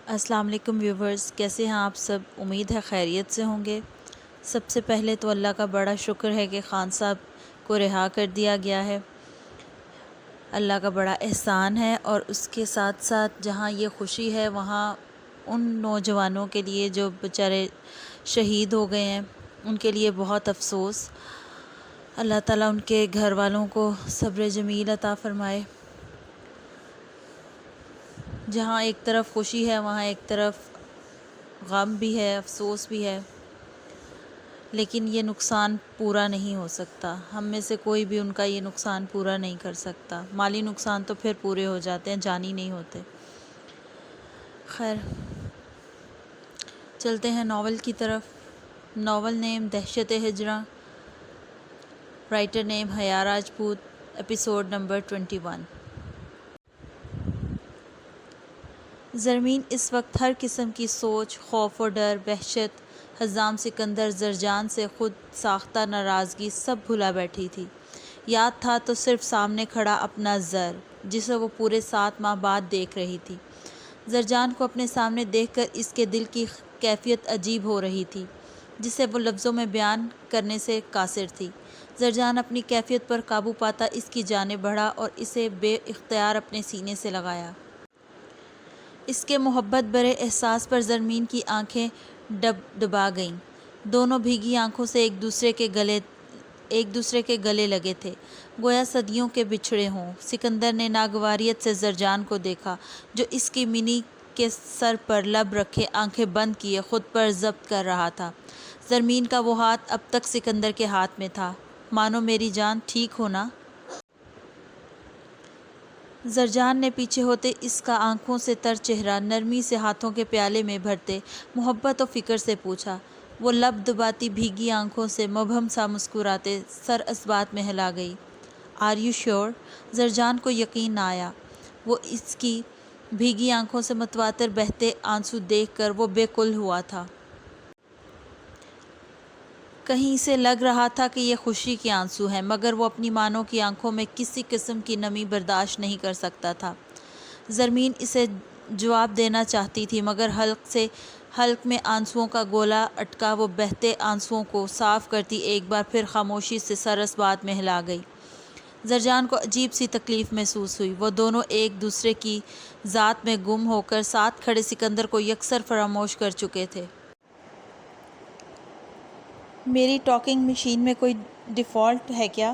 السلام علیکم ویورز، کیسے ہیں آپ سب؟ امید ہے خیریت سے ہوں گے۔ سب سے پہلے تو اللہ کا بڑا شکر ہے کہ خان صاحب کو رہا کر دیا گیا ہے۔ اللہ کا بڑا احسان ہے، اور اس کے ساتھ ساتھ جہاں یہ خوشی ہے وہاں ان نوجوانوں کے لیے جو بیچارے شہید ہو گئے ہیں ان کے لیے بہت افسوس۔ اللہ تعالیٰ ان کے گھر والوں کو صبر جمیل عطا فرمائے۔ جہاں ایک طرف خوشی ہے وہاں ایک طرف غم بھی ہے، افسوس بھی ہے، لیکن یہ نقصان پورا نہیں ہو سکتا۔ ہم میں سے کوئی بھی ان کا یہ نقصان پورا نہیں کر سکتا۔ مالی نقصان تو پھر پورے ہو جاتے ہیں، جانی نہیں ہوتے۔ خیر، چلتے ہیں ناول کی طرف۔ ناول نیم دہشت ہجراں، رائٹر نیم حیا راجپوت، ایپیسوڈ نمبر 21۔ زرمین اس وقت ہر قسم کی سوچ، خوف و ڈر، وحشت، حزام سکندر، زرجان سے خود ساختہ ناراضگی سب بھلا بیٹھی تھی۔ یاد تھا تو صرف سامنے کھڑا اپنا زر، جسے وہ پورے 7 ماہ بعد دیکھ رہی تھی۔ زرجان کو اپنے سامنے دیکھ کر اس کے دل کی کیفیت عجیب ہو رہی تھی، جسے وہ لفظوں میں بیان کرنے سے قاصر تھی۔ زرجان اپنی کیفیت پر قابو پاتا اس کی جانب بڑھا اور اسے بے اختیار اپنے سینے سے لگایا۔ اس کے محبت بھرے احساس پر زرمین کی آنکھیں ڈبڈبا گئیں۔ دونوں بھیگی آنکھوں سے ایک دوسرے کے گلے لگے تھے، گویا صدیوں کے بچھڑے ہوں۔ سکندر نے ناگواریت سے زرجان کو دیکھا، جو اس کی منی کے سر پر لب رکھے آنکھیں بند کیے خود پر ضبط کر رہا تھا۔ زرمین کا وہ ہاتھ اب تک سکندر کے ہاتھ میں تھا۔ مانو میری جان، ٹھیک ہو نا؟ زرجان نے پیچھے ہوتے اس کا آنکھوں سے تر چہرہ نرمی سے ہاتھوں کے پیالے میں بھرتے محبت و فکر سے پوچھا۔ وہ لب دباتی بھیگی آنکھوں سے مبہم سا مسکراتے سر اثبات میں ہلا گئی۔ Are you sure? زرجان کو یقین نہ آیا۔ وہ اس کی بھیگی آنکھوں سے متواتر بہتے آنسو دیکھ کر وہ بالکل ہوا تھا۔ کہیں اسے لگ رہا تھا کہ یہ خوشی کے آنسو ہیں، مگر وہ اپنی مانو کی آنکھوں میں کسی قسم کی نمی برداشت نہیں کر سکتا تھا۔ زرمین اسے جواب دینا چاہتی تھی، مگر حلق میں آنسوؤں کا گولا اٹکا۔ وہ بہتے آنسوؤں کو صاف کرتی ایک بار پھر خاموشی سے سر اثبات میں ہلا گئی۔ زرجان کو عجیب سی تکلیف محسوس ہوئی۔ وہ دونوں ایک دوسرے کی ذات میں گم ہو کر ساتھ کھڑے سکندر کو یکسر فراموش کر چکے تھے۔ میری ٹاکنگ مشین میں کوئی ڈیفالٹ ہے کیا؟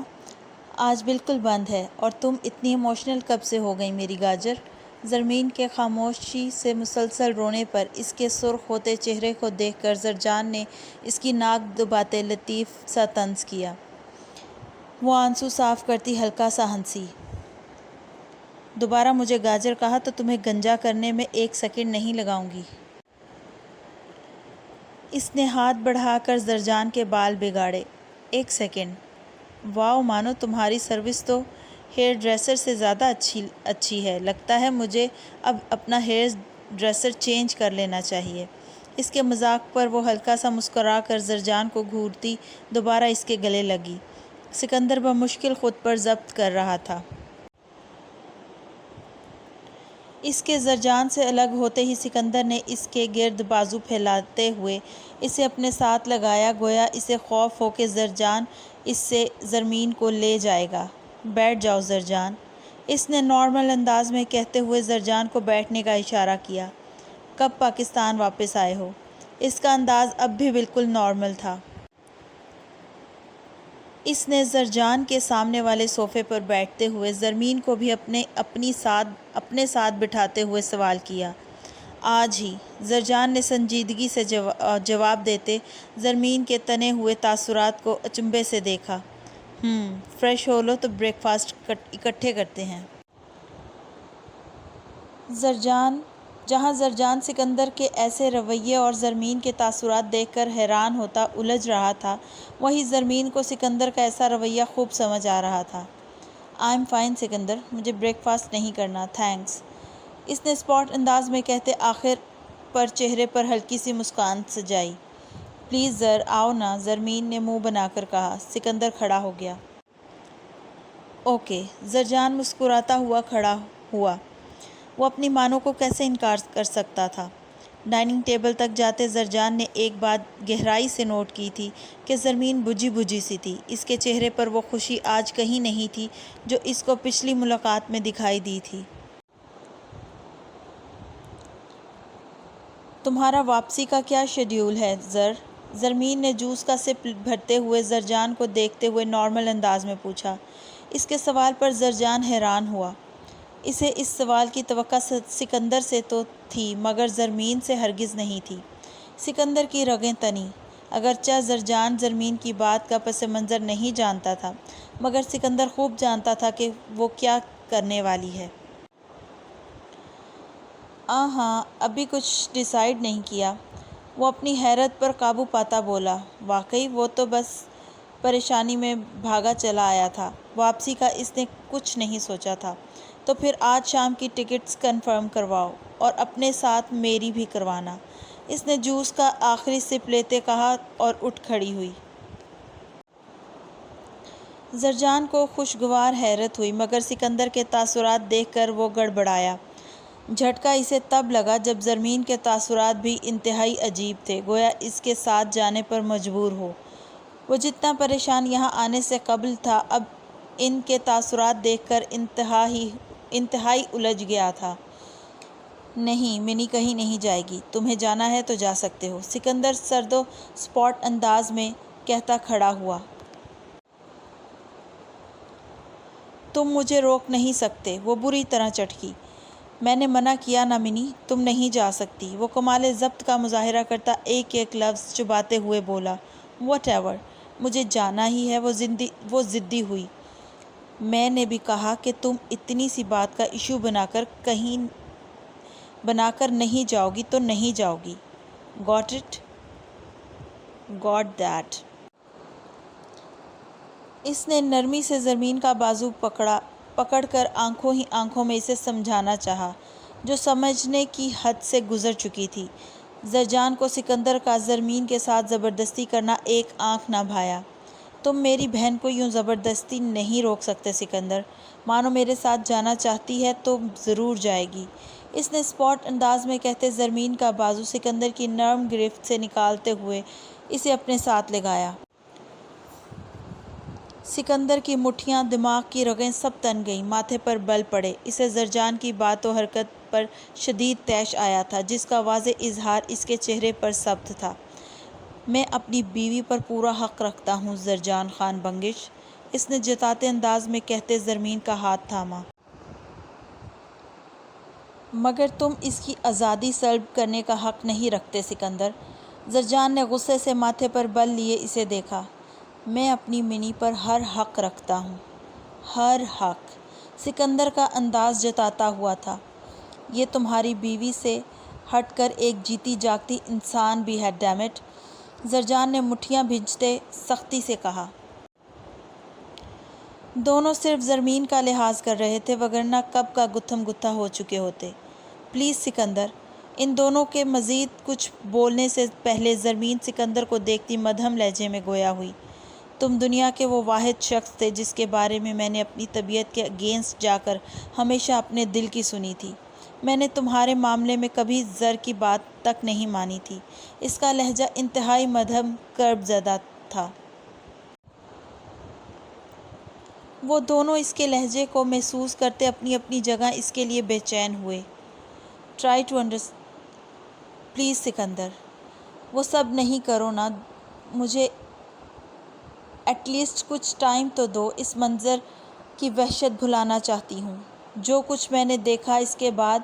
آج بالکل بند ہے۔ اور تم اتنی ایموشنل کب سے ہو گئی میری گاجر؟ زرمین کے خاموشی سے مسلسل رونے پر اس کے سرخ ہوتے چہرے کو دیکھ کر زرجان نے اس کی ناک دباتے لطیف سا طنز کیا۔ وہ آنسو صاف کرتی ہلکا سا ہنسی۔ دوبارہ مجھے گاجر کہا تو تمہیں گنجا کرنے میں 1 سیکنڈ نہیں لگاؤں گی۔ اس نے ہاتھ بڑھا کر زرجان کے بال بگاڑے۔ 1 سیکنڈ؟ واؤ، مانو تمہاری سروس تو ہیئر ڈریسر سے زیادہ اچھی ہے۔ لگتا ہے مجھے اب اپنا ہیئر ڈریسر چینج کر لینا چاہیے۔ اس کے مذاق پر وہ ہلکا سا مسکرا کر زرجان کو گھورتی دوبارہ اس کے گلے لگی۔ سکندر بمشکل خود پر ضبط کر رہا تھا۔ اس کے زرجان سے الگ ہوتے ہی سکندر نے اس کے گرد بازو پھیلاتے ہوئے اسے اپنے ساتھ لگایا، گویا اسے خوف ہو کہ زرجان اس سے زرمین کو لے جائے گا۔ بیٹھ جاؤ زرجان، اس نے نارمل انداز میں کہتے ہوئے زرجان کو بیٹھنے کا اشارہ کیا۔ کب پاکستان واپس آئے ہو؟ اس کا انداز اب بھی بالکل نارمل تھا۔ اس نے زرجان کے سامنے والے صوفے پر بیٹھتے ہوئے زرمین کو بھی اپنے ساتھ بٹھاتے ہوئے سوال کیا۔ آج ہی، زرجان نے سنجیدگی سے جواب دیتے زرمین کے تنے ہوئے تاثرات کو اچنبھے سے دیکھا۔ فریش ہو لو تو بریک فاسٹ اکٹھے کرتے ہیں۔ جہاں زرجان سکندر کے ایسے رویے اور زرمین کے تاثرات دیکھ کر حیران ہوتا الجھ رہا تھا، وہیں زرمین کو سکندر کا ایسا رویہ خوب سمجھ آ رہا تھا۔ آئی ایم فائن سکندر، مجھے بریک فاسٹ نہیں کرنا، تھینکس، اس نے اسپاٹ انداز میں کہتے آخر پر چہرے پر ہلکی سی مسکان سجائی۔ پلیز زر، آؤ نا، زرمین نے منہ بنا کر کہا۔ سکندر کھڑا ہو گیا۔ اوکے، زرجان مسکراتا ہوا کھڑا ہوا۔ وہ اپنی مانو کو کیسے انکار کر سکتا تھا؟ ڈائننگ ٹیبل تک جاتے زرجان نے ایک بات گہرائی سے نوٹ کی تھی کہ زرمین بجھی بجھی سی تھی۔ اس کے چہرے پر وہ خوشی آج کہیں نہیں تھی جو اس کو پچھلی ملاقات میں دکھائی دی تھی۔ تمہارا واپسی کا کیا شیڈیول ہے زرمین نے جوس کا سپ بھرتے ہوئے زرجان کو دیکھتے ہوئے نارمل انداز میں پوچھا۔ اس کے سوال پر زرجان حیران ہوا۔ اسے اس سوال کی توقع سکندر سے تو تھی مگر زرمین سے ہرگز نہیں تھی۔ سکندر کی رگیں تنی۔ اگرچہ زرجان زرمین کی بات کا پس منظر نہیں جانتا تھا مگر سکندر خوب جانتا تھا کہ وہ کیا کرنے والی ہے۔ ہاں ابھی کچھ ڈیسائیڈ نہیں کیا، وہ اپنی حیرت پر قابو پاتا بولا۔ واقعی وہ تو بس پریشانی میں بھاگا چلا آیا تھا، واپسی کا اس نے کچھ نہیں سوچا تھا۔ تو پھر آج شام کی ٹکٹس کنفرم کرواؤ اور اپنے ساتھ میری بھی کروانا، اس نے جوس کا آخری سپ لیتے کہا اور اٹھ کھڑی ہوئی۔ زرجان کو خوشگوار حیرت ہوئی مگر سکندر کے تاثرات دیکھ کر وہ گڑبڑایا۔ جھٹکا اسے تب لگا جب زرمین کے تاثرات بھی انتہائی عجیب تھے، گویا اس کے ساتھ جانے پر مجبور ہو۔ وہ جتنا پریشان یہاں آنے سے قبل تھا اب ان کے تاثرات دیکھ کر انتہائی الجھ گیا تھا۔ نہیں منی کہیں نہیں جائے گی، تمہیں جانا ہے تو جا سکتے ہو، سکندر سرد و سپاٹ انداز میں کہتا کھڑا ہوا۔ تم مجھے روک نہیں سکتے، وہ بری طرح چٹکی۔ میں نے منع کیا نا منی، تم نہیں جا سکتی، وہ کمال ضبط کا مظاہرہ کرتا ایک ایک لفظ چباتے ہوئے بولا۔ واٹ ایور، مجھے جانا ہی ہے، وہ ضدی ہوئی۔ میں نے بھی کہا کہ تم اتنی سی بات کا ایشو بنا کر نہیں جاؤ گی تو نہیں جاؤ گی۔ Got it? Got that? اس نے نرمی سے زرمین کا بازو پکڑ کر آنکھوں ہی آنکھوں میں اسے سمجھانا چاہا جو سمجھنے کی حد سے گزر چکی تھی۔ زرجان کو سکندر کا زرمین کے ساتھ زبردستی کرنا ایک آنکھ نہ بھایا۔ تم میری بہن کو یوں زبردستی نہیں روک سکتے سکندر، مانو میرے ساتھ جانا چاہتی ہے تو ضرور جائے گی، اس نے اسپاٹ انداز میں کہتے زرمین کا بازو سکندر کی نرم گرفت سے نکالتے ہوئے اسے اپنے ساتھ لگایا۔ سکندر کی مٹھیاں، دماغ کی رگیں سب تن گئیں، ماتھے پر بل پڑے۔ اسے زرجان کی بات و حرکت پر شدید طیش آیا تھا جس کا واضح اظہار اس کے چہرے پر ثبت تھا۔ میں اپنی بیوی پر پورا حق رکھتا ہوں زرجان خان بنگش، اس نے جتاتے انداز میں کہتے زرمین کا ہاتھ تھاما۔ مگر تم اس کی آزادی سلب کرنے کا حق نہیں رکھتے سکندر۔ زرجان نے غصے سے ماتھے پر بل لیے اسے دیکھا۔ میں اپنی منی پر ہر حق رکھتا ہوں، ہر حق، سکندر کا انداز جتاتا ہوا تھا۔ یہ تمہاری بیوی سے ہٹ کر ایک جیتی جاگتی انسان بھی ہے ڈیم اٹ، زرجان نے مٹھیاں بھنجتے سختی سے کہا۔ دونوں صرف زرمین کا لحاظ کر رہے تھے وگرنہ کب کا گتھم گتھا ہو چکے ہوتے۔ پلیز سکندر، ان دونوں کے مزید کچھ بولنے سے پہلے زرمین سکندر کو دیکھتی مدھم لہجے میں گویا ہوئی۔ تم دنیا کے وہ واحد شخص تھے جس کے بارے میں نے اپنی طبیعت کے اگینسٹ جا کر ہمیشہ اپنے دل کی سنی تھی۔ میں نے تمہارے معاملے میں کبھی زر کی بات تک نہیں مانی تھی۔ اس کا لہجہ انتہائی مدھم کرب زدہ تھا۔ وہ دونوں اس کے لہجے کو محسوس کرتے اپنی اپنی جگہ اس کے لیے بے چین ہوئے۔ ٹرائی ٹو پلیز سکندر، وہ سب نہیں کرو نا، مجھے ایٹ لیسٹ کچھ ٹائم تو دو، اس منظر کی وحشت بھلانا چاہتی ہوں۔ جو کچھ میں نے دیکھا اس کے بعد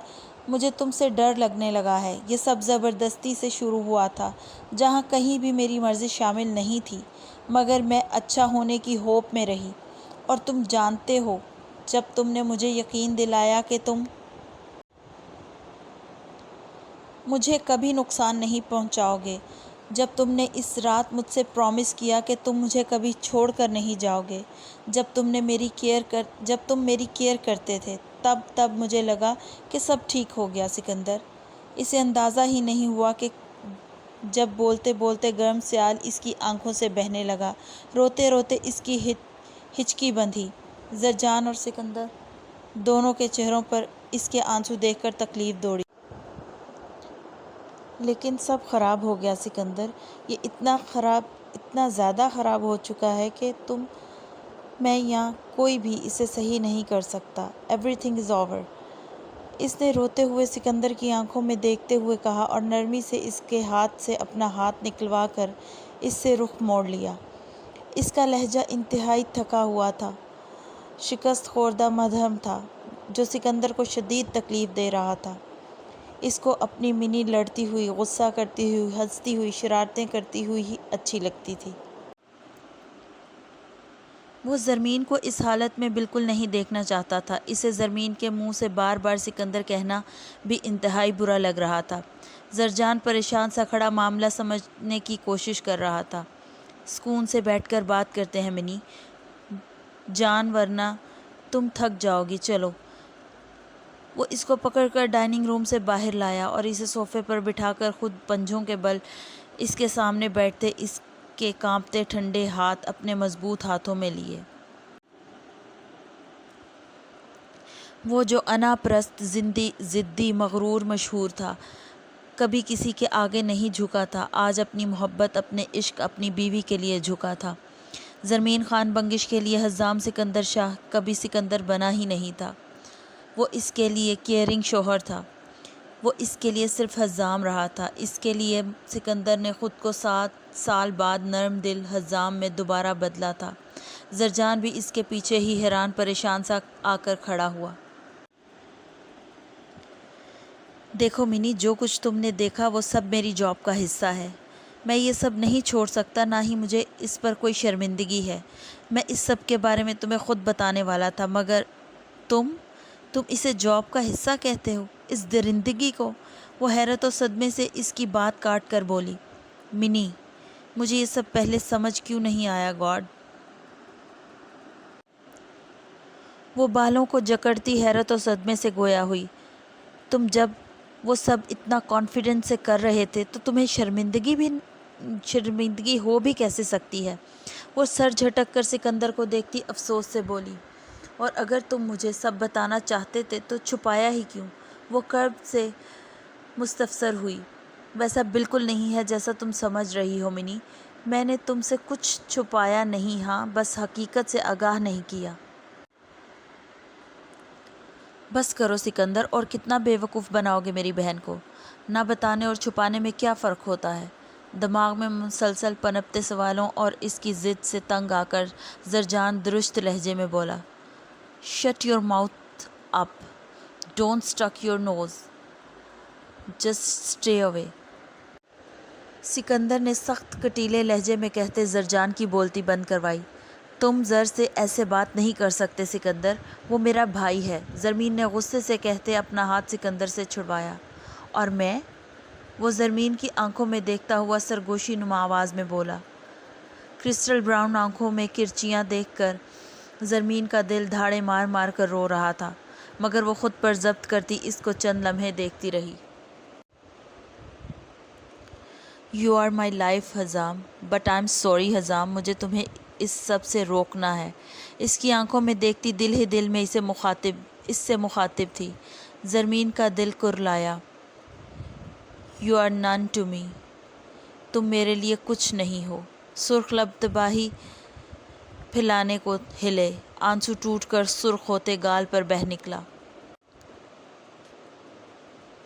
مجھے تم سے ڈر لگنے لگا ہے۔ یہ سب زبردستی سے شروع ہوا تھا جہاں کہیں بھی میری مرضی شامل نہیں تھی مگر میں اچھا ہونے کی ہوپ میں رہی، اور تم جانتے ہو جب تم نے مجھے یقین دلایا کہ تم مجھے کبھی نقصان نہیں پہنچاؤ گے، جب تم نے اس رات مجھ سے پرامس کیا کہ تم مجھے کبھی چھوڑ کر نہیں جاؤ گے، جب تم میری کیئر کرتے تھے، تب مجھے لگا کہ سب ٹھیک ہو گیا سکندر۔ اسے اندازہ ہی نہیں ہوا کہ جب بولتے بولتے گرم سیال اس کی آنکھوں سے بہنے لگا، روتے روتے اس کی ہچکی بندھی۔ زرجان اور سکندر دونوں کے چہروں پر اس کے آنسو دیکھ کر تکلیف دوڑی۔ لیکن سب خراب ہو گیا سکندر، یہ اتنا زیادہ خراب ہو چکا ہے کہ میں یا کوئی بھی اسے صحیح نہیں کر سکتا. Everything is over. اس نے روتے ہوئے سکندر کی آنکھوں میں دیکھتے ہوئے کہا اور نرمی سے اس کے ہاتھ سے اپنا ہاتھ نکلوا کر اس سے رخ موڑ لیا. اس کا لہجہ انتہائی تھکا ہوا تھا، شکست خوردہ مدھم تھا، جو سکندر کو شدید تکلیف دے رہا تھا. اس کو اپنی منی لڑتی ہوئی، غصہ کرتی ہوئی، ہنستی ہوئی، شرارتیں کرتی ہوئی ہی اچھی لگتی تھی. وہ زرمین کو اس حالت میں بالکل نہیں دیکھنا چاہتا تھا. اسے زرمین کے منہ سے بار بار سکندر کہنا بھی انتہائی برا لگ رہا تھا. زرجان پریشان سا کھڑا معاملہ سمجھنے کی کوشش کر رہا تھا. سکون سے بیٹھ کر بات کرتے ہیں منی جان، ورنہ تم تھک جاؤ گی. چلو. وہ اس کو پکڑ کر ڈائننگ روم سے باہر لایا اور اسے صوفے پر بٹھا کر خود پنجوں کے بل اس کے سامنے بیٹھتے اس کے کانپتے ٹھنڈے ہاتھ اپنے مضبوط ہاتھوں میں لیے. وہ جو انا پرست، ضدی، مغرور، مشہور تھا، کبھی کسی کے آگے نہیں جھکا تھا، آج اپنی محبت، اپنے عشق، اپنی بیوی کے لیے جھکا تھا. زرمین خان بنگش کے لیے حزام سکندر شاہ کبھی سکندر بنا ہی نہیں تھا. وہ اس کے لیے کیئرنگ شوہر تھا. وہ اس کے لیے صرف حزام رہا تھا. اس کے لیے سکندر نے خود کو 7 سال بعد نرم دل حزام میں دوبارہ بدلا تھا. زرجان بھی اس کے پیچھے ہی حیران پریشان سا آ کر کھڑا ہوا. دیکھو منی، جو کچھ تم نے دیکھا وہ سب میری جاب کا حصہ ہے. میں یہ سب نہیں چھوڑ سکتا، نہ ہی مجھے اس پر کوئی شرمندگی ہے. میں اس سب کے بارے میں تمہیں خود بتانے والا تھا، مگر تم اسے جاب کا حصہ کہتے ہو، اس درندگی کو. وہ حیرت و صدمے سے اس کی بات کاٹ کر بولی. منی، مجھے یہ سب پہلے سمجھ کیوں نہیں آیا گاڈ؟ وہ بالوں کو جکڑتی حیرت و صدمے سے گویا ہوئی. تم جب وہ سب اتنا کانفیڈنس سے کر رہے تھے تو تمہیں شرمندگی ہو بھی کیسے سکتی ہے؟ وہ سر جھٹک کر سکندر کو دیکھتی افسوس سے بولی. اور اگر تم مجھے سب بتانا چاہتے تھے تو چھپایا ہی کیوں؟ وہ کرب سے مستفسر ہوئی. ویسا بالکل نہیں ہے جیسا تم سمجھ رہی ہو منی. میں نے تم سے کچھ چھپایا نہیں، ہاں بس حقیقت سے آگاہ نہیں کیا. بس کرو سکندر، اور کتنا بے وقوف بناؤ گے میری بہن کو؟ نہ بتانے اور چھپانے میں کیا فرق ہوتا ہے؟ دماغ میں مسلسل پنپتے سوالوں اور اس کی ضد سے تنگ آ کر زرجان درست لہجے میں بولا. Shut your mouth up, don't stick your nose, just stay away. Sikandar نے سخت کٹیلے لہجے میں کہتے زرجان کی بولتی بند کروائی. تم زر سے ایسے بات نہیں کر سکتے سکندر، وہ میرا بھائی ہے. زرمین نے غصے سے کہتے اپنا ہاتھ سکندر سے چھڑوایا. اور میں؟ وہ زرمین کی آنکھوں میں دیکھتا ہوا سرگوشی نما آواز میں بولا. کرسٹل براؤن آنکھوں میں کرچیاں دیکھ کر زرمین کا دل دھاڑے مار مار کر رو رہا تھا، مگر وہ خود پر ضبط کرتی اس کو چند لمحے دیکھتی رہی. You are my life Hizam, but I am sorry Hizam, مجھے تمہیں اس سب سے روکنا ہے. اس کی آنکھوں میں دیکھتی دل ہی دل میں اس سے مخاطب تھی. زرمین کا دل کرلایا. یو آر نن ٹو می، تم میرے لیے کچھ نہیں ہو. سرخ لب تباہی پھیلانے کو ہلے، آنسو ٹوٹ کر سرخ ہوتے گال پر بہہ نکلا.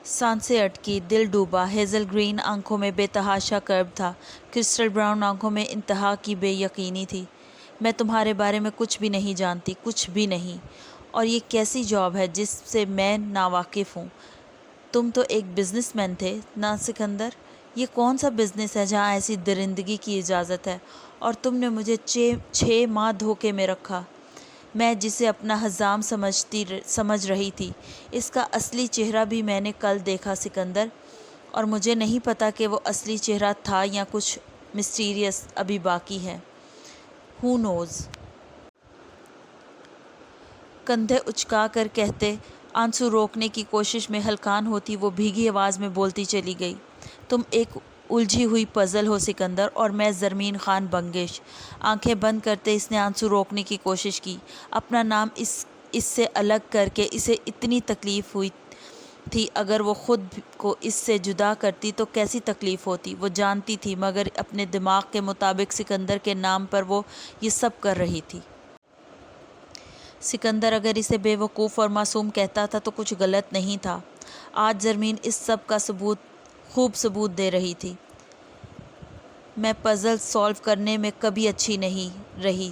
سانسیں اٹکی، دل ڈوبا. ہیزل گرین آنکھوں میں بے تحاشا کرب تھا، کرسٹل براؤن آنکھوں میں انتہا کی بے یقینی تھی. میں تمہارے بارے میں کچھ بھی نہیں جانتی، کچھ بھی نہیں. اور یہ کیسی جاب ہے جس سے میں ناواقف ہوں؟ تم تو ایک بزنس مین تھے نا سکندر؟ یہ کون سا بزنس ہے جہاں ایسی درندگی کی اجازت ہے؟ اور تم نے مجھے 6 ماہ دھوکے میں رکھا. میں جسے اپنا حزام سمجھ رہی تھی، اس کا اصلی چہرہ بھی میں نے کل دیکھا سکندر. اور مجھے نہیں پتا کہ وہ اصلی چہرہ تھا یا کچھ مسٹیریس ابھی باقی ہے. ہو نوز؟ کندھے اچکا کر کہتے آنسو روکنے کی کوشش میں ہلکان ہوتی وہ بھیگی آواز میں بولتی چلی گئی. تم ایک الجھی ہوئی پزل ہو سکندر، اور میں زرمین خان بنگش. آنکھیں بند کرتے اس نے آنسو روکنے کی کوشش کی. اپنا نام اس سے الگ کر کے اسے اتنی تکلیف ہوئی تھی اگر وہ خود کو اس سے جدا کرتی تو کیسی تکلیف ہوتی۔ وہ جانتی تھی مگر اپنے دماغ کے مطابق سکندر کے نام پر وہ یہ سب کر رہی تھی۔ سکندر اگر اسے بے وقوف اور معصوم کہتا تھا تو کچھ غلط نہیں تھا۔ آج زرمین اس سب کا خوب ثبوت دے رہی تھی۔ میں پزل سالو کرنے میں کبھی اچھی نہیں رہی۔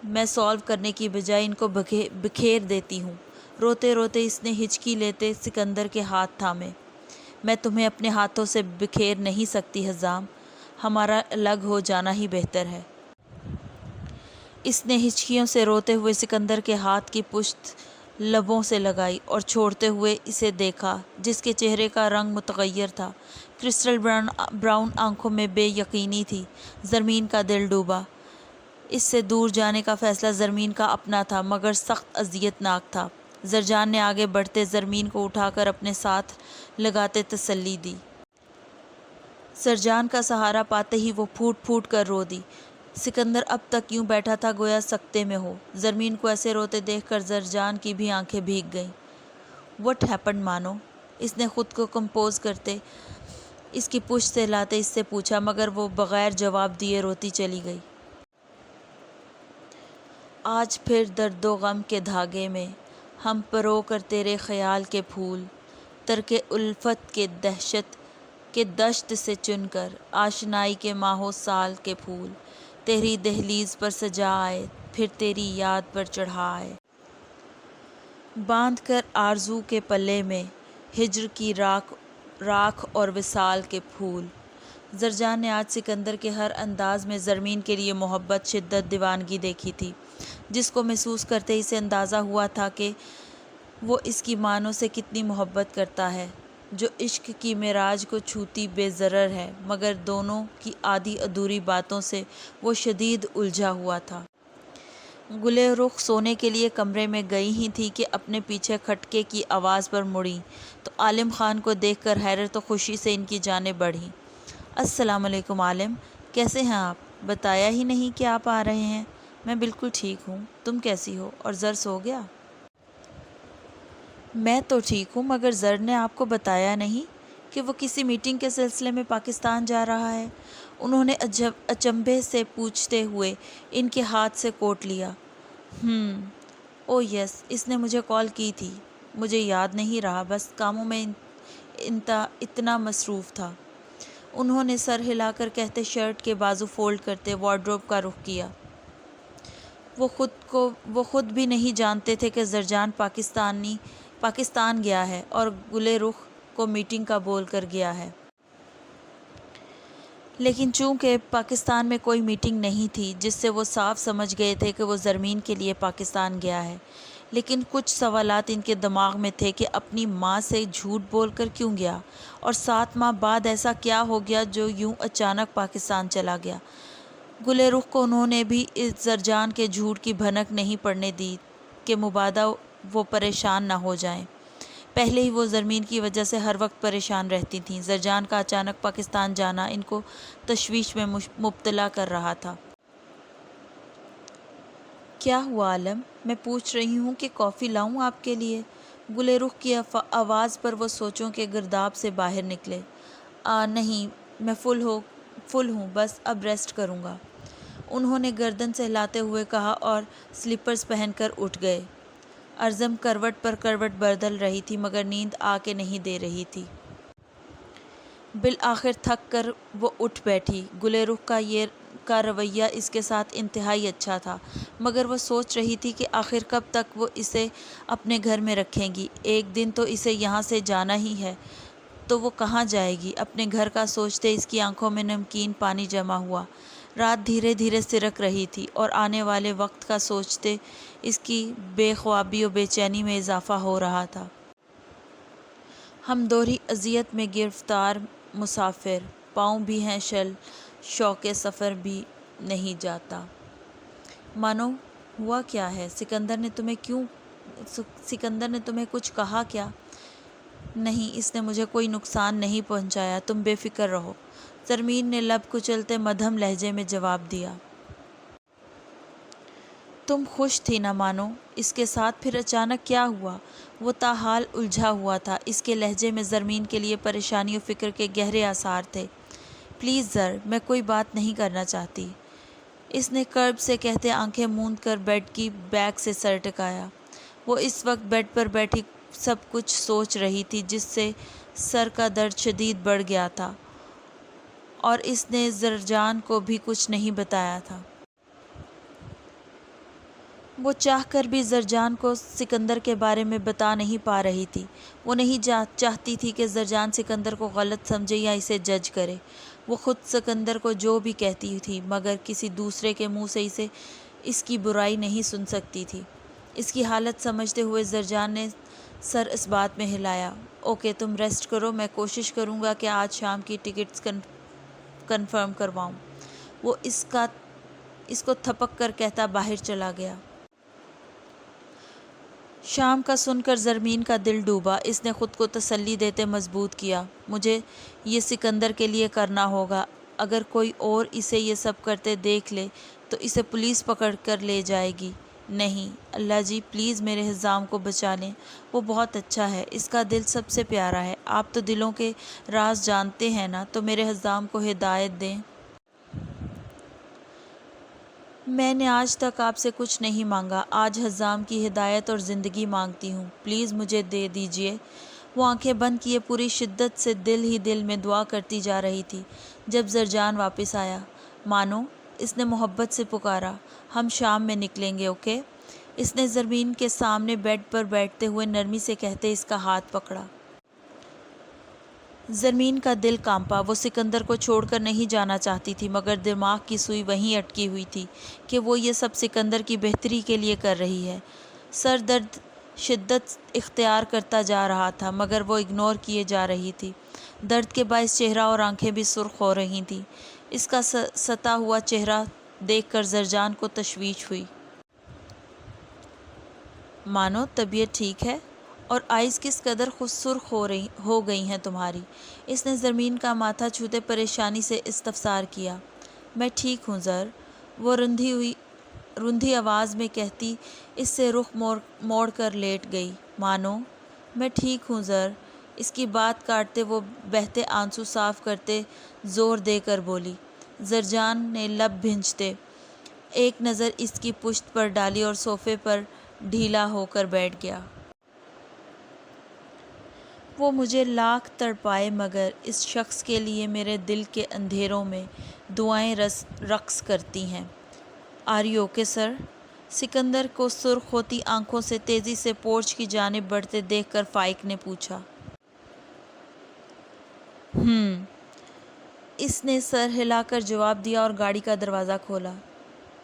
میں سالو کرنے کی بجائے ان کو بکھیر دیتی ہوں۔ روتے روتے اس نے ہچکی لیتے سکندر کے ہاتھ تھامے۔ میں تمہیں اپنے ہاتھوں سے بکھیر نہیں سکتی حزام، ہمارا الگ ہو جانا ہی بہتر ہے۔ اس نے ہچکیوں سے روتے ہوئے سکندر کے ہاتھ کی پشت لبوں سے لگائی اور چھوڑتے ہوئے اسے دیکھا جس کے چہرے کا رنگ متغیر تھا۔ کرسٹل براؤن آنکھوں میں بے یقینی تھی۔ زرمین کا دل ڈوبا۔ اس سے دور جانے کا فیصلہ زرمین کا اپنا تھا مگر سخت اذیت ناک تھا۔ زرجان نے آگے بڑھتے زرمین کو اٹھا کر اپنے ساتھ لگاتے تسلی دی۔ زرجان کا سہارا پاتے ہی وہ پھوٹ پھوٹ کر رو دی۔ سکندر اب تک یوں بیٹھا تھا گویا سکتے میں ہو۔ زرمین کو ایسے روتے دیکھ کر زرجان کی بھی آنکھیں بھیگ گئیں۔ "وٹ ہیپنڈ مانو؟" اس نے خود کو کمپوز کرتے اس کی پشت سے لاتے اس سے پوچھا مگر وہ بغیر جواب دیے روتی چلی گئی۔ آج پھر درد و غم کے دھاگے میں ہم پرو کر تیرے خیال کے پھول، ترک الفت کے دہشت کے دشت سے چن کر آشنائی کے ماہو سال کے پھول، تیری دہلیز پر سجا آئے پھر تیری یاد پر چڑھا آئے، باندھ کر آرزو کے پلے میں ہجر کی راکھ اور وصال کے پھول۔ زرجان نے آج سکندر کے ہر انداز میں زرمین کے لیے محبت، شدت، دیوانگی دیکھی تھی جس کو محسوس کرتے اسے اندازہ ہوا تھا کہ وہ اس کی معنوں سے کتنی محبت کرتا ہے، جو عشق کی معراج کو چھوتی بے ضرر ہے مگر دونوں کی آدھی ادھوری باتوں سے وہ شدید الجھا ہوا تھا۔ گلے رخ سونے کے لیے کمرے میں گئی ہی تھی کہ اپنے پیچھے کھٹکے کی آواز پر مڑیں تو عالم خان کو دیکھ کر حیرت و خوشی سے ان کی جانب بڑھیں۔ "السلام علیکم عالم، کیسے ہیں آپ؟ بتایا ہی نہیں کہ آپ آ رہے ہیں۔" "میں بالکل ٹھیک ہوں، تم کیسی ہو؟ اور زر سو گیا؟" "میں تو ٹھیک ہوں مگر زر نے آپ کو بتایا نہیں کہ وہ کسی میٹنگ کے سلسلے میں پاکستان جا رہا ہے؟" انہوں نے اچنبھے سے پوچھتے ہوئے ان کے ہاتھ سے کوٹ لیا۔ اوہ یس، اس نے مجھے کال کی تھی، مجھے یاد نہیں رہا، بس کاموں میں اتنا مصروف تھا۔" انہوں نے سر ہلا کر کہتے شرٹ کے بازو فولڈ کرتے وارڈروب کا رخ کیا۔ وہ خود بھی نہیں جانتے تھے کہ زرجان پاکستان گیا ہے اور گلے رخ کو میٹنگ کا بول کر گیا ہے۔ لیکن چونکہ پاکستان میں کوئی میٹنگ نہیں تھی جس سے وہ صاف سمجھ گئے تھے کہ وہ زرمین کے لیے پاکستان گیا ہے، لیکن کچھ سوالات ان کے دماغ میں تھے کہ اپنی ماں سے جھوٹ بول کر کیوں گیا اور 7 ماہ بعد ایسا کیا ہو گیا جو یوں اچانک پاکستان چلا گیا۔ گلے رخ کو انہوں نے بھی اس زرجان کے جھوٹ کی بھنک نہیں پڑنے دی کہ مبادا وہ پریشان نہ ہو جائیں۔ پہلے ہی وہ زرمین کی وجہ سے ہر وقت پریشان رہتی تھیں۔ زرجان کا اچانک پاکستان جانا ان کو تشویش میں مبتلا کر رہا تھا۔ "کیا ہوا عالم؟ میں پوچھ رہی ہوں کہ کافی لاؤں آپ کے لیے؟" گلے رخ کی آواز پر وہ سوچوں کے گرداب سے باہر نکلے۔ نہیں، میں فل ہوں، بس اب ریسٹ کروں گا۔" انہوں نے گردن سہلاتے ہوئے کہا اور سلیپرز پہن کر اٹھ گئے۔ ارزم کروٹ پر کروٹ بدل رہی تھی مگر نیند آ کے نہیں دے رہی تھی۔ بالآخر تھک کر وہ اٹھ بیٹھی۔ گلے رخ کا رویہ اس کے ساتھ انتہائی اچھا تھا مگر وہ سوچ رہی تھی کہ آخر کب تک وہ اسے اپنے گھر میں رکھیں گی۔ ایک دن تو اسے یہاں سے جانا ہی ہے تو وہ کہاں جائے گی؟ اپنے گھر کا سوچتے اس کی آنکھوں میں نمکین پانی جمع ہوا۔ رات دھیرے دھیرے سرک رہی تھی اور آنے والے وقت کا سوچتے اس کی بے خوابی و بے چینی میں اضافہ ہو رہا تھا۔ ہم دوہری اذیت میں گرفتار مسافر، پاؤں بھی ہیں شل، شوق سفر بھی نہیں جاتا۔ "مانو، ہوا کیا ہے؟ سکندر نے تمہیں کچھ کہا کیا؟" "نہیں، اس نے مجھے کوئی نقصان نہیں پہنچایا، تم بے فکر رہو۔" زرمین نے لب کچلتے مدھم لہجے میں جواب دیا۔ تم خوش تھی نہ مانو؟ اس کے ساتھ پھر اچانک کیا ہوا؟ وہ تاحال الجھا ہوا تھا۔ اس کے لہجے میں زرمین کے لیے پریشانی و فکر کے گہرے آثار تھے۔ پلیز زر، میں کوئی بات نہیں کرنا چاہتی، اس نے کرب سے کہتے آنکھیں موند کر بیڈ کی بیک سے سر ٹکایا۔ وہ اس وقت بیڈ پر بیٹھی سب کچھ سوچ رہی تھی، جس سے سر کا درد شدید بڑھ گیا تھا، اور اس نے زرجان کو بھی کچھ نہیں بتایا تھا۔ وہ چاہ کر بھی زرجان کو سکندر کے بارے میں بتا نہیں پا رہی تھی۔ وہ نہیں چاہتی تھی کہ زرجان سکندر کو غلط سمجھے یا اسے جج کرے۔ وہ خود سکندر کو جو بھی کہتی تھی، مگر کسی دوسرے کے منہ سے اس کی برائی نہیں سن سکتی تھی۔ اس کی حالت سمجھتے ہوئے زرجان نے سر اس بات میں ہلایا۔ اوکے، تم ریسٹ کرو، میں کوشش کروں گا کہ آج شام کی ٹکٹس کنفرم کرواؤں۔ وہ اس کو تھپک کر کہتا باہر چلا گیا۔ شام کا سن کر زرمین کا دل ڈوبا۔ اس نے خود کو تسلی دیتے مضبوط کیا، مجھے یہ سکندر کے لیے کرنا ہوگا۔ اگر کوئی اور اسے یہ سب کرتے دیکھ لے تو اسے پولیس پکڑ کر لے جائے گی۔ نہیں، اللہ جی پلیز میرے حزام کو بچا لیں، وہ بہت اچھا ہے، اس کا دل سب سے پیارا ہے۔ آپ تو دلوں کے راز جانتے ہیں نا، تو میرے حزام کو ہدایت دیں۔ میں نے آج تک آپ سے کچھ نہیں مانگا، آج حزام کی ہدایت اور زندگی مانگتی ہوں، پلیز مجھے دے دیجیے۔ وہ آنکھیں بند کیے پوری شدت سے دل ہی دل میں دعا کرتی جا رہی تھی۔ جب زرجان واپس آیا، مانو، اس نے محبت سے پکارا، ہم شام میں نکلیں گے، اوکے؟ اس نے زرمین کے سامنے بیڈ پر بیٹھتے ہوئے نرمی سے کہتے اس کا ہاتھ پکڑا۔ زرمین کا دل کانپا۔ وہ سکندر کو چھوڑ کر نہیں جانا چاہتی تھی، مگر دماغ کی سوئی وہیں اٹکی ہوئی تھی کہ وہ یہ سب سکندر کی بہتری کے لیے کر رہی ہے۔ سر درد شدت اختیار کرتا جا رہا تھا، مگر وہ اگنور کیے جا رہی تھی۔ درد کے باعث چہرہ اور آنکھیں بھی سرخ ہو رہی تھیں۔ اس کا ستا ہوا چہرہ دیکھ کر زرجان کو تشویش ہوئی۔ مانو، طبیعت ٹھیک ہے؟ اور آئز کس قدر سرخ ہو گئی ہیں تمہاری؟ اس نے زرمین کا ماتھا چھوتے پریشانی سے استفسار کیا۔ میں ٹھیک ہوں زر، وہ روندھی آواز میں کہتی اس سے رخ موڑ کر لیٹ گئی۔ مانو، میں ٹھیک ہوں زر، اس کی بات کاٹتے وہ بہتے آنسو صاف کرتے زور دے کر بولی۔ زرجان نے لب بھنجتے ایک نظر اس کی پشت پر ڈالی اور صوفے پر ڈھیلا ہو کر بیٹھ گیا۔ وہ مجھے لاکھ تڑپائے، مگر اس شخص کے لیے میرے دل کے اندھیروں میں دعائیں رقص کرتی ہیں۔ Are you okay sir? Sikandar کو سرخ ہوتی آنکھوں سے تیزی سے پورچ کی جانب بڑھتے دیکھ کر فائق نے پوچھا۔ اس نے سر ہلا کر جواب دیا اور گاڑی کا دروازہ کھولا۔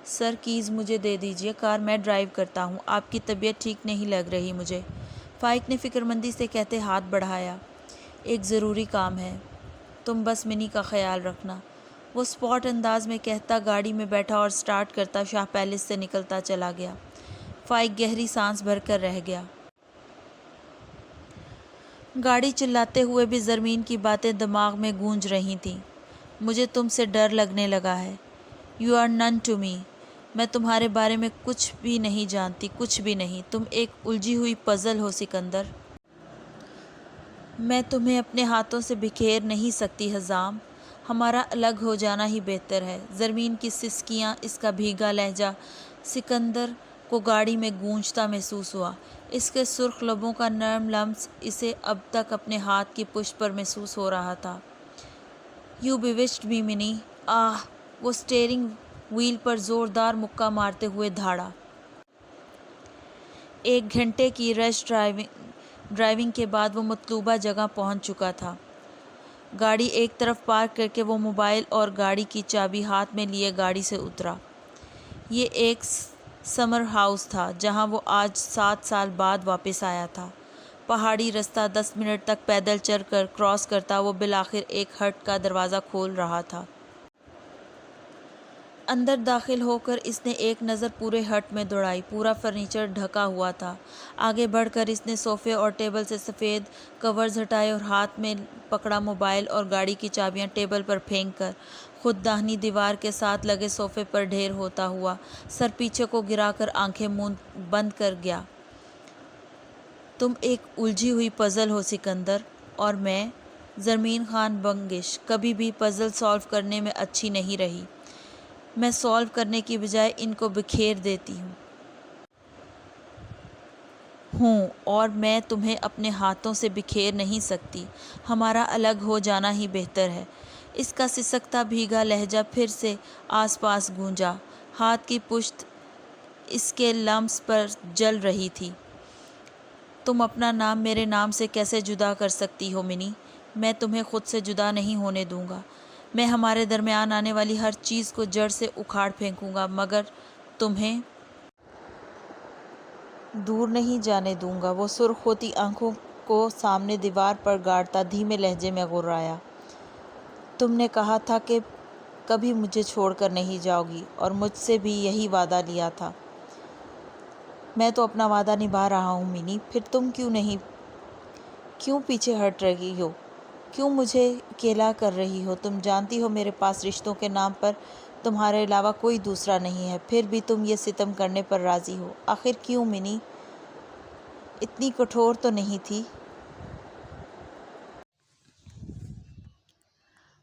سر کیز مجھے دے دیجیے، کار میں ڈرائیو کرتا ہوں، آپ کی طبیعت ٹھیک نہیں لگ رہی مجھے، فائق نے فکر مندی سے کہتے ہاتھ بڑھایا۔ ایک ضروری کام ہے، تم بس منی کا خیال رکھنا، وہ اسپاٹ انداز میں کہتا گاڑی میں بیٹھا اور سٹارٹ کرتا شاہ پیلس سے نکلتا چلا گیا۔ فائق گہری سانس بھر کر رہ گیا۔ گاڑی چلاتے ہوئے بھی زرمین کی باتیں دماغ میں گونج رہی تھیں۔ مجھے تم سے ڈر لگنے لگا ہے۔ یو آر نن ٹو می، میں تمہارے بارے میں کچھ بھی نہیں جانتی، کچھ بھی نہیں، تم ایک الجھی ہوئی پزل ہو سکندر۔ میں تمہیں اپنے ہاتھوں سے بکھیر نہیں سکتی حزام، ہمارا الگ ہو جانا ہی بہتر ہے۔ زرمین کی سسکیاں، اس کا بھیگا لہجہ سکندر کو گاڑی میں گونجتا محسوس ہوا۔ اس کے سرخ لبوں کا نرم لمس اسے اب تک اپنے ہاتھ کی پشت پر محسوس ہو رہا تھا۔ یو بیوچڈ می منی، آہ! وہ سٹیئرنگ وہیل پر زوردار مکہ مارتے ہوئے دھاڑا۔ 1 گھنٹے کی رش ڈرائیونگ کے بعد وہ مطلوبہ جگہ پہنچ چکا تھا۔ گاڑی ایک طرف پارک کر کے وہ موبائل اور گاڑی کی چابی ہاتھ میں لیے گاڑی سے اترا۔ یہ ایک سمر ہاؤس تھا جہاں وہ آج 7 سال بعد واپس آیا تھا۔ پہاڑی رستہ 10 منٹ تک پیدل چل کر کراس کرتا وہ بالآخر ایک ہٹ کا دروازہ کھول رہا تھا۔ اندر داخل ہو کر اس نے ایک نظر پورے ہٹ میں دوڑائی۔ پورا فرنیچر ڈھکا ہوا تھا۔ آگے بڑھ کر اس نے صوفے اور ٹیبل سے سفید کورز ہٹائے اور ہاتھ میں پکڑا موبائل اور گاڑی کی چابیاں ٹیبل پر پھینک کر خود داہنی دیوار کے ساتھ لگے صوفے پر ڈھیر ہوتا ہوا سر پیچھے کو گرا کر آنکھیں بند کر گیا۔ تم ایک الجھی ہوئی پزل ہو سکندر، اور میں زرمین خان بنگش کبھی بھی پزل سالو کرنے میں اچھی نہیں رہی۔ میں سالو کرنے کی بجائے ان کو بکھیر دیتی ہوں اور میں تمہیں اپنے ہاتھوں سے بکھیر نہیں سکتی۔ ہمارا الگ ہو جانا ہی بہتر ہے۔ اس کا سسکتا بھیگا لہجہ پھر سے آس پاس گونجا۔ ہاتھ کی پشت اس کے لمس پر جل رہی تھی۔ تم اپنا نام میرے نام سے کیسے جدا کر سکتی ہو منی؟ میں تمہیں خود سے جدا نہیں ہونے دوں گا۔ میں ہمارے درمیان آنے والی ہر چیز کو جڑ سے اکھاڑ پھینکوں گا، مگر تمہیں دور نہیں جانے دوں گا۔ وہ سرخ ہوتی آنکھوں کو سامنے دیوار پر گاڑتا دھیمے لہجے میں غرایا۔ تم نے کہا تھا کہ کبھی مجھے چھوڑ کر نہیں جاؤ گی، اور مجھ سے بھی یہی وعدہ لیا تھا۔ میں تو اپنا وعدہ نبھا رہا ہوں منی، پھر تم کیوں پیچھے ہٹ رہی ہو؟ کیوں مجھے اکیلا کر رہی ہو؟ تم جانتی ہو میرے پاس رشتوں کے نام پر تمہارے علاوہ کوئی دوسرا نہیں ہے، پھر بھی تم یہ ستم کرنے پر راضی ہو۔ آخر کیوں منی؟ اتنی کٹھور تو نہیں تھی۔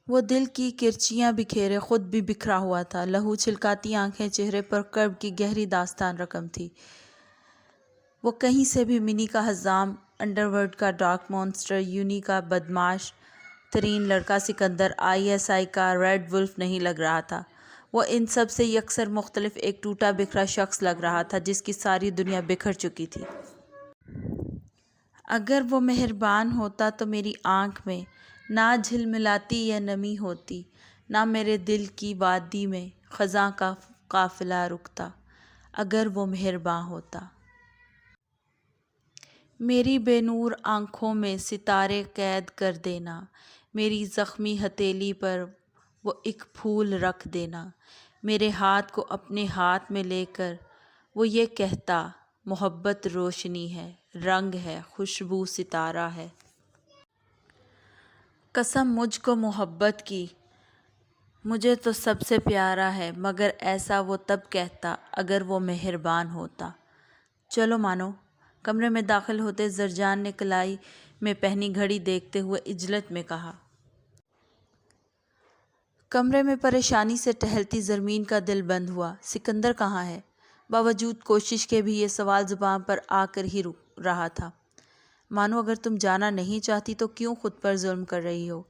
وہ دل کی کرچیاں بکھیرے خود بھی بکھرا ہوا تھا۔ لہو چھلکاتی آنکھیں، چہرے پر کرب کی گہری داستان رقم تھی۔ وہ کہیں سے بھی منی کا حزام، انڈر ورلڈ کا ڈارک مانسٹر، یونی کا بدمعاش ترین لڑکا سکندر، ISI کا ریڈ ولف نہیں لگ رہا تھا۔ وہ ان سب سے یکسر مختلف ایک ٹوٹا بکھرا شخص لگ رہا تھا جس کی ساری دنیا بکھر چکی تھی۔ اگر وہ مہربان ہوتا تو میری آنکھ میں نہ جھلملاتی یا نمی ہوتی، نہ میرے دل کی وادی میں خزاں کا قافلہ رکتا۔ اگر وہ مہربان ہوتا۔ میری بے نور آنکھوں میں ستارے قید کر دینا، میری زخمی ہتھیلی پر وہ ایک پھول رکھ دینا، میرے ہاتھ کو اپنے ہاتھ میں لے کر وہ یہ کہتا، محبت روشنی ہے، رنگ ہے، خوشبو ستارہ ہے۔ قسم مجھ کو محبت کی، مجھے تو سب سے پیارا ہے، مگر ایسا وہ تب کہتا اگر وہ مہربان ہوتا۔ چلو مانو۔ کمرے میں داخل ہوتے زرجان نے کلائی میں پہنی گھڑی دیکھتے ہوئے عجلت میں کہا۔ کمرے میں پریشانی سے ٹہلتی زرمین کا دل بند ہوا۔ سکندر کہاں ہے؟ باوجود کوشش کے بھی یہ سوال زبان پر آ کر ہی رک رہا تھا۔ مانو اگر تم جانا نہیں چاہتی تو کیوں خود پر ظلم کر رہی ہو؟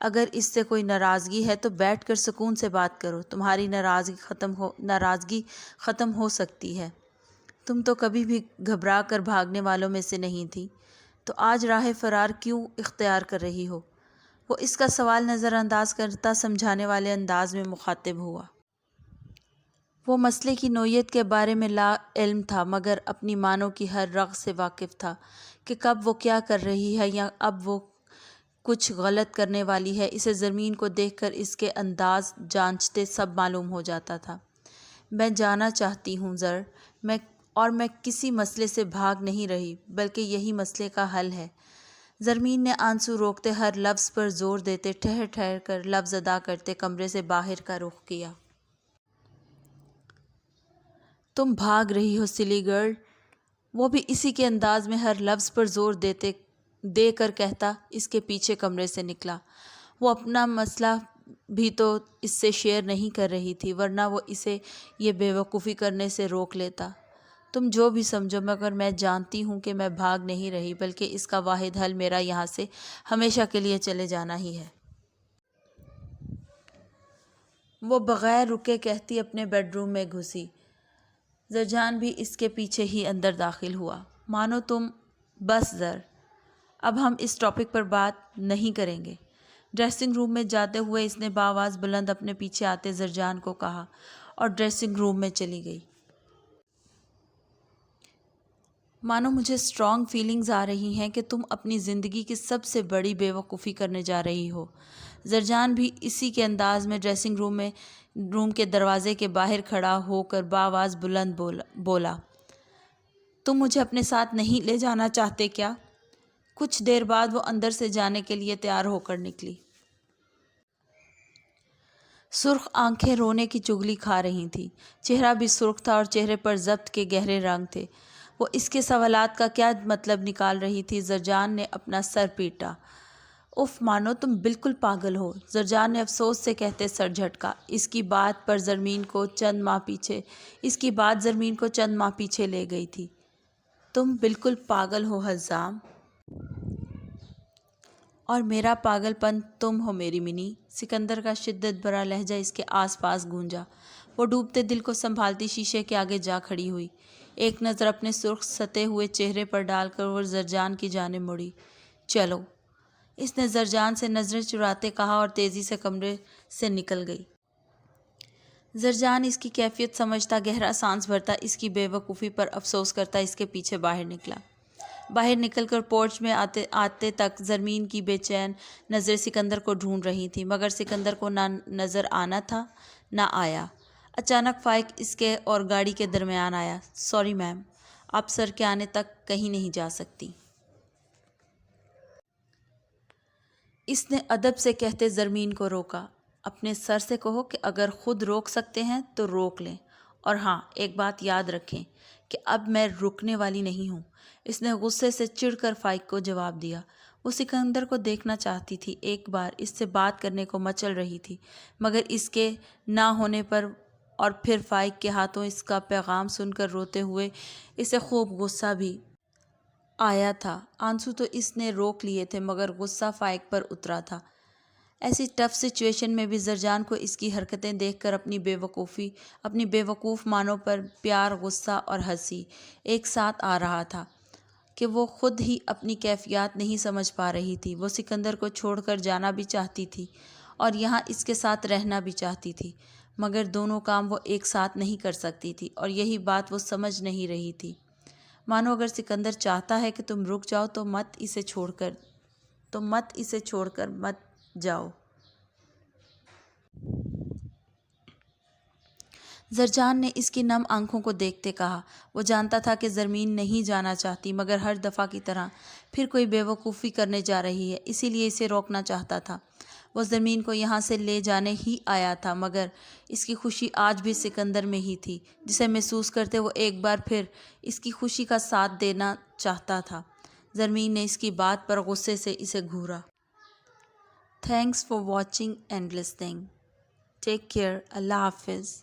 اگر اس سے کوئی ناراضگی ہے تو بیٹھ کر سکون سے بات کرو، تمہاری ناراضگی ختم ہو سکتی ہے۔ تم تو کبھی بھی گھبرا کر بھاگنے والوں میں سے نہیں تھی، تو آج راہ فرار کیوں اختیار کر رہی ہو؟ وہ اس کا سوال نظر انداز کرتا سمجھانے والے انداز میں مخاطب ہوا۔ وہ مسئلے کی نوعیت کے بارے میں لا علم تھا، مگر اپنی مانو کی ہر رگ سے واقف تھا کہ کب وہ کیا کر رہی ہے یا اب وہ کچھ غلط کرنے والی ہے۔ اسے زرمین کو دیکھ کر اس کے انداز جانچتے سب معلوم ہو جاتا تھا۔ میں جانا چاہتی ہوں زر، میں کسی مسئلے سے بھاگ نہیں رہی، بلکہ یہی مسئلے کا حل ہے۔ زرمین نے آنسو روکتے ہر لفظ پر زور دیتے ٹھہر ٹھہر کر لفظ ادا کرتے کمرے سے باہر کا رخ کیا۔ تم بھاگ رہی ہو سلی گرل؟ وہ بھی اسی کے انداز میں ہر لفظ پر زور دے کر کہتا اس کے پیچھے کمرے سے نکلا۔ وہ اپنا مسئلہ بھی تو اس سے شیئر نہیں کر رہی تھی، ورنہ وہ اسے یہ بے وقوفی کرنے سے روک لیتا۔ تم جو بھی سمجھو، مگر میں جانتی ہوں کہ میں بھاگ نہیں رہی، بلکہ اس کا واحد حل میرا یہاں سے ہمیشہ کے لیے چلے جانا ہی ہے۔ وہ بغیر رکے کہتی اپنے بیڈ روم میں گھسی۔ زرجان بھی اس کے پیچھے ہی اندر داخل ہوا۔ مانو تم بس زر، اب ہم اس ٹاپک پر بات نہیں کریں گے۔ ڈریسنگ روم میں جاتے ہوئے اس نے بآواز بلند اپنے پیچھے آتے زرجان کو کہا اور ڈریسنگ روم میں چلی گئی۔ مانو مجھے اسٹرانگ فیلنگز آ رہی ہیں کہ تم اپنی زندگی کی سب سے بڑی بے وقوفی کرنے جا رہی ہو۔ زرجان بھی اسی کے انداز میں ڈریسنگ روم میں روم کے دروازے کے باہر کھڑا ہو کر بآواز بلند بولا، تم مجھے اپنے ساتھ نہیں لے جانا چاہتے کیا؟ کچھ دیر بعد وہ اندر سے جانے کے لیے تیار ہو کر نکلی۔ سرخ آنکھیں رونے کی چغلی کھا رہی تھیں، چہرہ بھی سرخ تھا اور چہرے پر ضبط کے گہرے رنگ تھے۔ وہ اس کے سوالات کا کیا مطلب نکال رہی تھی؟ زرجان نے اپنا سر پیٹا۔ اف مانو، تم بالکل پاگل ہو، زرجان نے افسوس سے کہتے سر جھٹکا۔ اس کی بات زرمین کو چند ماہ پیچھے لے گئی تھی۔ تم بالکل پاگل ہو حزام، اور میرا پاگل پن تم ہو میری منی۔ سکندر کا شدت بھرا لہجہ اس کے آس پاس گونجا۔ وہ ڈوبتے دل کو سنبھالتی شیشے کے آگے جا کھڑی ہوئی، ایک نظر اپنے سرخ ستے ہوئے چہرے پر ڈال کر وہ زرجان کی جانب مڑی۔ چلو، اس نے زرجان سے نظریں چراتے کہا اور تیزی سے کمرے سے نکل گئی۔ زرجان اس کی کیفیت سمجھتا، گہرا سانس بھرتا، اس کی بے وقوفی پر افسوس کرتا اس کے پیچھے باہر نکلا۔ باہر نکل کر پورچ میں آتے تک زرمین کی بے چین نظریں سکندر کو ڈھونڈ رہی تھیں، مگر سکندر کو نہ نظر آنا تھا، نہ آیا۔ اچانک فائق اس کے اور گاڑی کے درمیان آیا۔ سوری میم، آپ سر کے آنے تک کہیں نہیں جا سکتی۔ اس نے ادب سے کہتے زرمین کو روکا۔ اپنے سر سے کہو کہ اگر خود روک سکتے ہیں تو روک لیں، اور ہاں، ایک بات یاد رکھیں کہ اب میں رکنے والی نہیں ہوں۔ اس نے غصے سے چڑھ کر فائق کو جواب دیا۔ وہ سکندر کو دیکھنا چاہتی تھی، ایک بار اس سے بات کرنے کو مچل رہی تھی، مگر اس کے نہ ہونے پر اور پھر فائق کے ہاتھوں اس کا پیغام سن کر روتے ہوئے اسے خوب غصہ بھی آیا تھا۔ آنسو تو اس نے روک لیے تھے، مگر غصہ فائق پر اترا تھا۔ ایسی ٹف سچویشن میں بھی زرجان کو اس کی حرکتیں دیکھ کر اپنی بے وقوف مانوں پر پیار، غصہ اور ہنسی ایک ساتھ آ رہا تھا کہ وہ خود ہی اپنی کیفیات نہیں سمجھ پا رہی تھی۔ وہ سکندر کو چھوڑ کر جانا بھی چاہتی تھی اور یہاں اس کے ساتھ رہنا بھی چاہتی تھی، مگر دونوں کام وہ ایک ساتھ نہیں کر سکتی تھی، اور یہی بات وہ سمجھ نہیں رہی تھی۔ مانو اگر سکندر چاہتا ہے کہ تم رک جاؤ تو مت اسے چھوڑ کر مت جاؤ۔ زرجان نے اس کی نم آنکھوں کو دیکھتے کہا۔ وہ جانتا تھا کہ زرمین نہیں جانا چاہتی، مگر ہر دفعہ کی طرح پھر کوئی بے وقوفی کرنے جا رہی ہے، اسی لیے اسے روکنا چاہتا تھا۔ وہ زرمین کو یہاں سے لے جانے ہی آیا تھا، مگر اس کی خوشی آج بھی سکندر میں ہی تھی، جسے محسوس کرتے وہ ایک بار پھر اس کی خوشی کا ساتھ دینا چاہتا تھا۔ زرمین نے اس کی بات پر غصے سے اسے گھورا۔ Thanks for watching and listening. Take care. اللہ حافظ۔